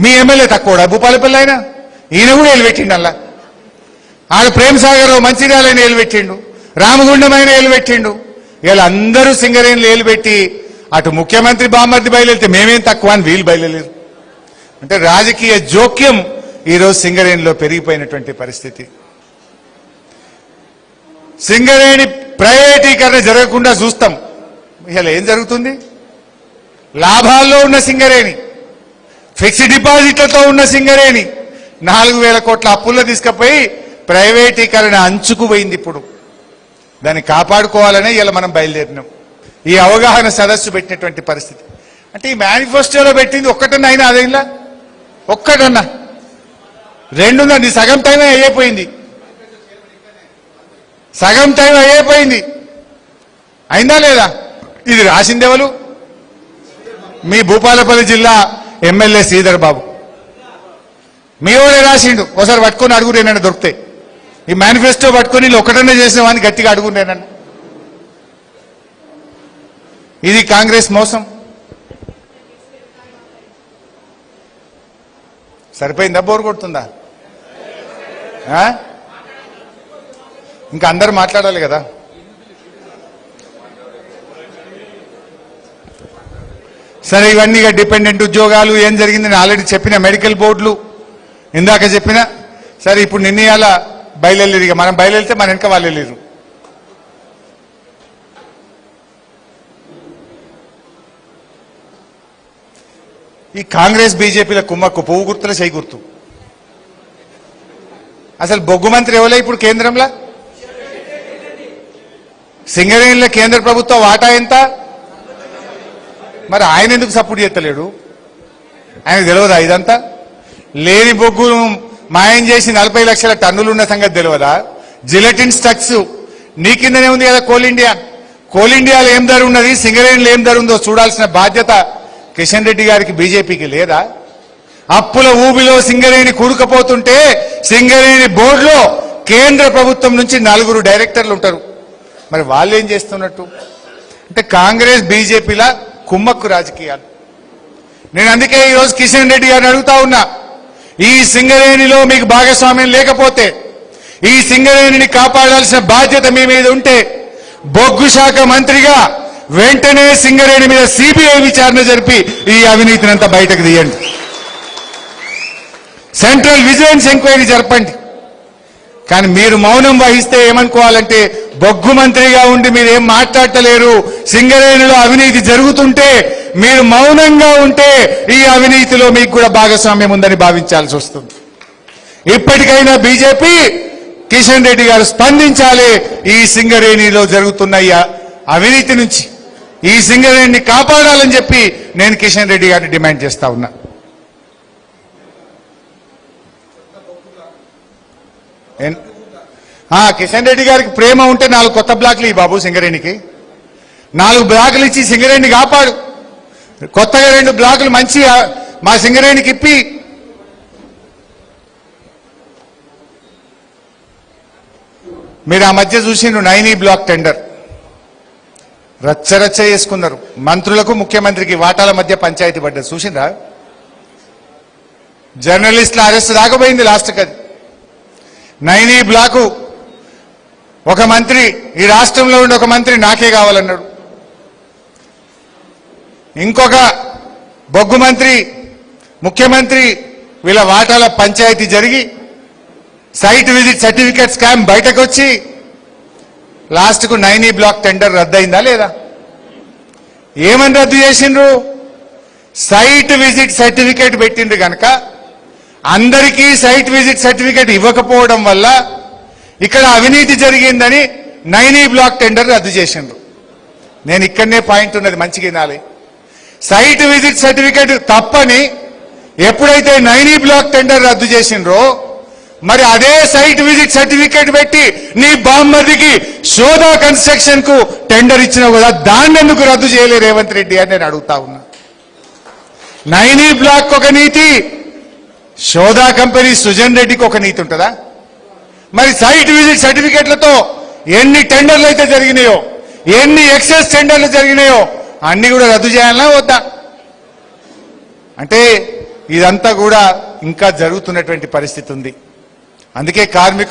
మీ MLA తక్కువ భూపాలపల్లి అయినా ఈయన కూడా ఏలుపెట్టిండు. అలా ఆడ ప్రేమ్ సాగర్ మంచిర్యాలని ఏలుపెట్టిండు, రామగుండమైన ఏలుపెట్టిండు. ఇలా అందరూ సింగరేణిలు ఏలుపెట్టి అటు ముఖ్యమంత్రి బామ్మర్ది బయలుదేరితే మేమేం తక్కువ అని వీళ్ళు బయలుదేరు. అంటే రాజకీయ జోక్యం ఈరోజు సింగరేణిలో పెరిగిపోయినటువంటి పరిస్థితి. సింగరేణి ప్రైవేటీకరణ జరగకుండా చూస్తాం. ఇలా ఏం జరుగుతుంది? లాభాల్లో ఉన్న సింగరేణి, ఫిక్స్డ్ డిపాజిట్లతో ఉన్న సింగరేణి 4,000 కోట్ల అప్పుల్లో తీసుకుపోయి ప్రైవేటీకరణ అంచుకు పోయింది. ఇప్పుడు దాన్ని కాపాడుకోవాలనే ఇలా మనం బయలుదేరినాం. ఈ అవగాహన సదస్సు పెట్టినటువంటి పరిస్థితి. అంటే ఈ మేనిఫెస్టోలో పెట్టింది ఒక్కటన్నా అయినా అదేలా ఒక్కటన్నా రెండున్నా నీ సగం టైం అయిపోయింది. సగం టైం అయిపోయింది. అయిందా లేదా? ఇది రాసిందెవరు? మీ భూపాలపల్లి జిల్లా ఎమ్మెల్యే శ్రీధర్ బాబు. మీ వాడే రాసిండు. ఒకసారి పట్టుకొని అడుగురేనన్నా దొరికితే. ఈ మేనిఫెస్టో పట్టుకొని ఒకటన్నా చేసిన వాడిని గట్టిగా అడుగురేనన్నా. ఇది కాంగ్రెస్ మోసం. సరిపోయిందా? బోరు కొడుతుందా? ఇంకా అందరూ మాట్లాడాలి కదా. సరే, ఇవన్నీ డిపెండెంట్ ఉద్యోగాలు ఏం జరిగింది నేను ఆల్రెడీ చెప్పిన. మెడికల్ బోర్డులు ఇందాక చెప్పిన. సరే, ఇప్పుడు నిర్ణయాల బయలుదేరి మనం బయలుదేరితే మన వెనక వాళ్ళు వెళ్ళారు. ఈ కాంగ్రెస్ బీజేపీల కుమ్మక్కు పువ్వు గుర్తుల చేయి గుర్తు. అసలు బొగ్గు మంత్రి ఎవలే ఇప్పుడు కేంద్రంలో? సింగరేణిలో కేంద్ర ప్రభుత్వ వాటా ఎంత? మరి ఆయన ఎందుకు సపోర్ట్ చేస్తలేడు? ఆయనకు తెలియదా ఇదంతా? లేని బొగ్గును మాయం చేసి 40 లక్షల టన్నులు ఉన్న సంగతి తెలియదా? జిలెటిన్ స్టక్స్ నీ కిందనే ఉంది కదా కోల్ ఇండియా. కోల్ ఇండియాలో ఏం ధర ఉన్నది, సింగరేణిలో ఏం ధర ఉందో చూడాల్సిన బాధ్యత కిషన్ రెడ్డి గారికి బీజేపీకి లేదా? అప్పుల ఊబిలో సింగరేణి కూడుకుపోతుంటే సింగరేణి బోర్డులో కేంద్ర ప్రభుత్వం నుంచి 4 డైరెక్టర్లు ఉంటారు. మరి వాళ్ళు ఏం చేస్తున్నట్టు? అంటే కాంగ్రెస్ బీజేపీల కుమ్మక్కు రాజకీయాలు. నేను అందుకే ఈరోజు కిషన్ రెడ్డి గారిని అడుగుతా ఉన్నా, ఈ సింగరేణిలో మీకు భాగస్వామ్యం లేకపోతే, ఈ సింగరేణిని కాపాడాల్సిన బాధ్యత మీ మీద ఉంటే, బొగ్గు శాఖ మంత్రిగా వెంటనే సింగరేణి మీద సిబిఐ విచారణ జరిపి ఈ అవినీతినంతా బయటకు తీయండి. సెంట్రల్ విజిలెన్స్ ఎంక్వైరీ జరపండి. కానీ మీరు మౌనం వహిస్తే ఏమనుకోవాలంటే, బొగ్గు మంత్రిగా ఉండి మీరేం మాట్లాడలేరు, సింగరేణిలో అవినీతి జరుగుతుంటే మీరు మౌనంగా ఉంటే ఈ అవినీతిలో మీకు కూడా భాగస్వామ్యం ఉందని భావించాల్సి వస్తుంది. ఇప్పటికైనా బీజేపీ కిషన్ రెడ్డి గారు స్పందించాలి. ఈ సింగరేణిలో జరుగుతున్న ఈ అవినీతి నుంచి ఈ సింగరేణిని కాపాడాలని చెప్పి నేను కిషన్ రెడ్డి గారిని డిమాండ్ చేస్తా ఉన్నా. కిషన్ రెడ్డి గారికి ప్రేమ ఉంటే 4 కొత్త బ్లాక్లు ఈ బాబు సింగరేణికి 4 బ్లాకులు ఇచ్చి సింగరేణిని కాపాడు. కొత్తగా 2 బ్లాకులు మంచి మా సింగరేణికి ఇప్పి మీరు ఆ మధ్య చూసిండ్రు 9E బ్లాక్ టెండర్ రచ్చరచ్చ చేసుకున్నారు. మంత్రులకు ముఖ్యమంత్రికి వాటాల మధ్య పంచాయతీ పడ్డది. చూసిండ్రా? జర్నలిస్టుల అరెస్ట్ దాకపోయింది లాస్ట్కి. అది 9E బ్లాకు ఒక మంత్రి, ఈ రాష్ట్రంలో ఉండే ఒక మంత్రి నాకే కావాలన్నాడు. ఇంకొక బొగ్గు మంత్రి ముఖ్యమంత్రి వీళ్ళ వాటాల పంచాయతీ జరిగి సైట్ విజిట్ సర్టిఫికేట్ స్కామ్ బయటకు వచ్చి లాస్ట్కు 9E బ్లాక్ టెండర్ రద్దయిందా లేదా? ఏమని రద్దు చేసిండ్రు? సైట్ విజిట్ సర్టిఫికేట్ పెట్టిండ్రు కనుక అందరికీ సైట్ విజిట్ సర్టిఫికేట్ ఇవ్వకపోవడం వల్ల ఇక్కడ అవినీతి జరిగిందని 9E బ్లాక్ టెండర్ రద్దు చేసిండ్రు. నేను ఇక్కడనే పాయింట్ ఉన్నది, మంచిగా వినాలి. సైట్ విజిట్ సర్టిఫికేట్ తప్పని ఎప్పుడైతే 9E బ్లాక్ టెండర్ రద్దు చేసిండ్రో, మరి అదే సైట్ విజిట్ సర్టిఫికేట్ పెట్టి నీ బామ్మర్దికి శోధా కన్స్ట్రక్షన్ కు టెండర్ ఇచ్చినావు కదా, దాన్ని ఎందుకు రద్దు చేయలే రేవంత్ రెడ్డి అని నేను అడుగుతా ఉన్నా. 9E బ్లాక్ ఒక నీతి, శోధా కంపెనీ సుజన్ రెడ్డికి ఒక నీతి ఉంటుందా? మరి సైట్ విజిట్ సర్టిఫికేట్లతో ఎన్ని టెండర్లు అయితే జరిగినాయో, ఎన్ని ఎక్సెస్ టెండర్లు జరిగినాయో అన్ని కూడా రద్దు చేయాలన్నా వద్దా? అంటే ఇదంతా కూడా ఇంకా జరుగుతున్నటువంటి పరిస్థితి ఉంది. అందుకే కార్మికులు